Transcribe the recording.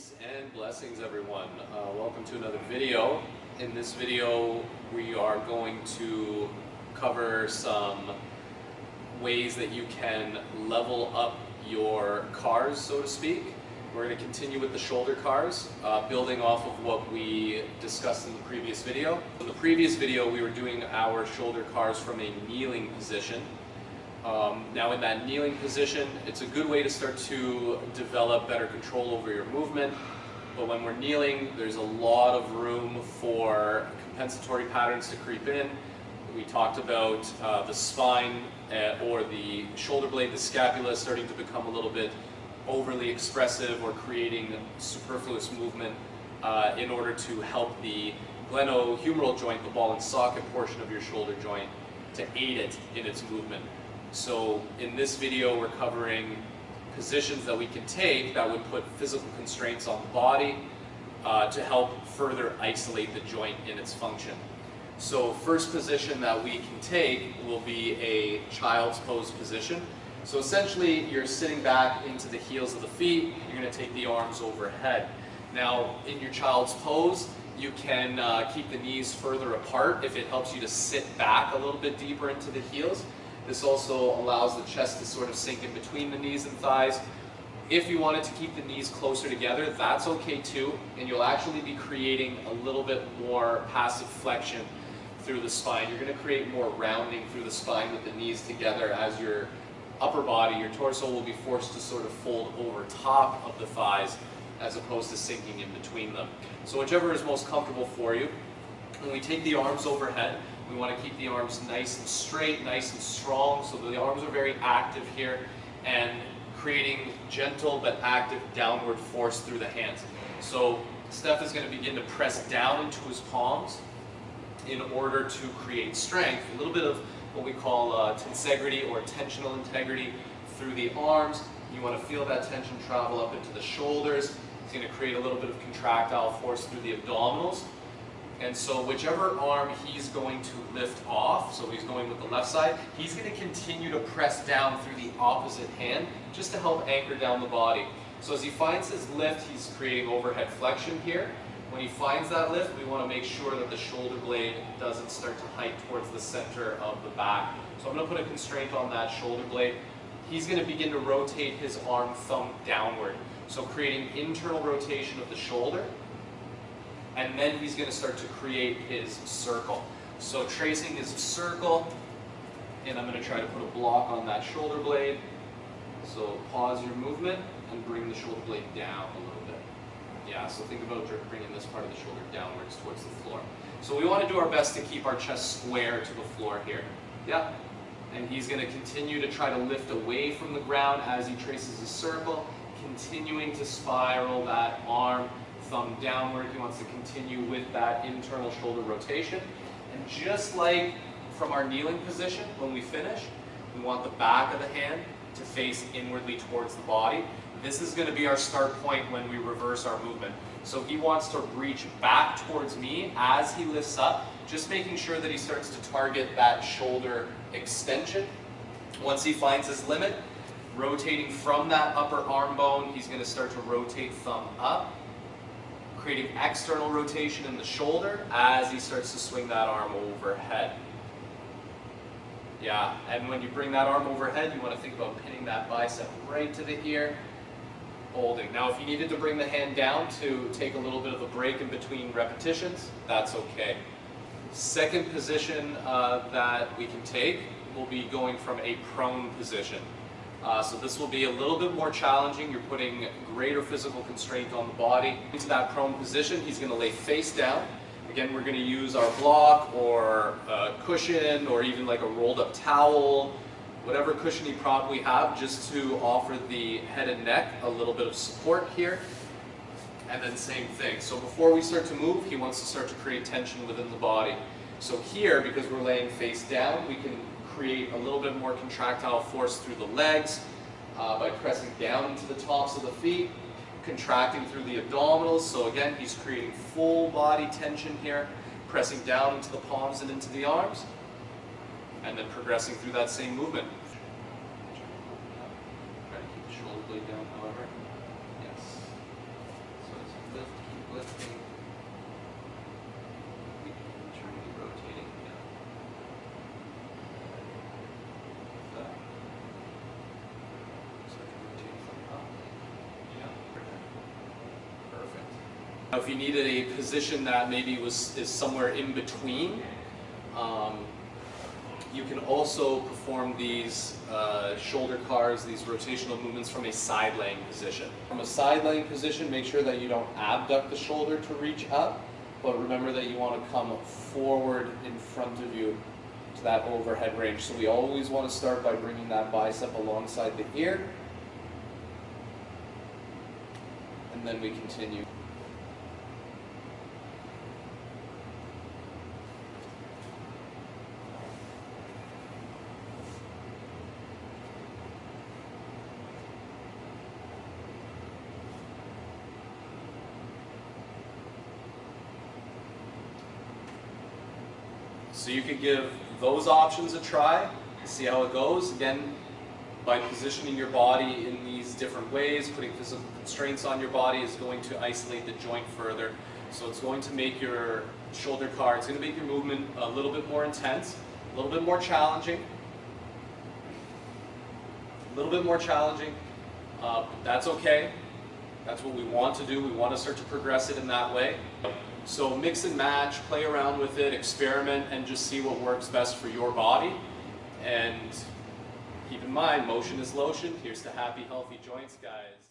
Peace and blessings, everyone. Welcome to another video. In this video, we are going to cover some ways that you can level up your cars, so to speak. We're going to continue with the shoulder cars, building off of what we discussed in the previous video. In the previous video, we were doing our shoulder cars from a kneeling position. Now in that kneeling position, it's a good way to start to develop better control over your movement. But when we're kneeling, there's a lot of room for compensatory patterns to creep in. We talked about the spine or the shoulder blade, the scapula starting to become a little bit overly expressive or creating superfluous movement in order to help the glenohumeral joint, the ball and socket portion of your shoulder joint, to aid it in its movement. So in this video, we're covering positions that we can take that would put physical constraints on the body to help further isolate the joint in its function. So first position that we can take will be a child's pose position. So essentially, you're sitting back into the heels of the feet. You're going to take the arms overhead. Now, in your child's pose, you can keep the knees further apart if it helps you to sit back a little bit deeper into the heels. This also allows the chest to sort of sink in between the knees and thighs. If you wanted to keep the knees closer together, that's okay too, and you'll actually be creating a little bit more passive flexion through the spine. You're going to create more rounding through the spine with the knees together as your upper body, your torso will be forced to sort of fold over top of the thighs as opposed to sinking in between them. So whichever is most comfortable for you. When we take the arms overhead, we want to keep the arms nice and straight, nice and strong, so that the arms are very active here and creating gentle but active downward force through the hands. So Steph is going to begin to press down into his palms in order to create strength, a little bit of what we call tensegrity or tensional integrity through the arms. You want to feel that tension travel up into the shoulders. It's going to create a little bit of contractile force through the abdominals. And so whichever arm he's going to lift off, so he's going with the left side, he's going to continue to press down through the opposite hand just to help anchor down the body. So as he finds his lift, he's creating overhead flexion here. When he finds that lift, we want to make sure that the shoulder blade doesn't start to hike towards the center of the back. So I'm going to put a constraint on that shoulder blade. He's going to begin to rotate his arm thumb downward. So creating internal rotation of the shoulder. And then he's going to start to create his circle. So tracing his circle, and I'm going to try to put a block on that shoulder blade. So pause your movement and bring the shoulder blade down a little bit. Yeah, so think about bringing this part of the shoulder downwards towards the floor. So we want to do our best to keep our chest square to the floor here. Yeah, and he's going to continue to try to lift away from the ground as he traces his circle, continuing to spiral that arm thumb downward. He wants to continue with that internal shoulder rotation. And just like from our kneeling position, when we finish, we want the back of the hand to face inwardly towards the body. This is going to be our start point when we reverse our movement. So he wants to reach back towards me as he lifts up, just making sure that he starts to target that shoulder extension. Once he finds his limit, rotating from that upper arm bone, he's going to start to rotate thumb up, creating external rotation in the shoulder as he starts to swing that arm overhead. Yeah, and when you bring that arm overhead, you want to think about pinning that bicep right to the ear, holding. Now, if you needed to bring the hand down to take a little bit of a break in between repetitions, that's okay. Second position that we can take will be going from a prone position. So this will be a little bit more challenging. You're putting greater physical constraint on the body. Into that prone position, he's going to lay face down. Again, we're going to use our block or a cushion or even like a rolled up towel, whatever cushiony prop we have, just to offer the head and neck a little bit of support here. And then same thing. So before we start to move, he wants to start to create tension within the body. So here, because we're laying face down, we can create a little bit more contractile force through the legs by pressing down into the tops of the feet, contracting through the abdominals. So again, he's creating full body tension here, pressing down into the palms and into the arms, and then progressing through that same movement. Try to keep the shoulder blade down, however. Yes. So If you needed a position that maybe is somewhere in between, you can also perform these shoulder cars, these rotational movements from a side laying position. From a side laying position, make sure that you don't abduct the shoulder to reach up, but remember that you want to come forward in front of you to that overhead range. So we always want to start by bringing that bicep alongside the ear, and then we continue. So you could give those options a try, see how it goes. Again, by positioning your body in these different ways, putting physical constraints on your body is going to isolate the joint further. So it's going to make your shoulder car, it's going to make your movement a little bit more intense, a little bit more challenging. But that's okay. That's what we want to do. We want to start to progress it in that way. So mix and match, play around with it, experiment, and just see what works best for your body. And keep in mind, motion is lotion. Here's to happy, healthy joints, guys.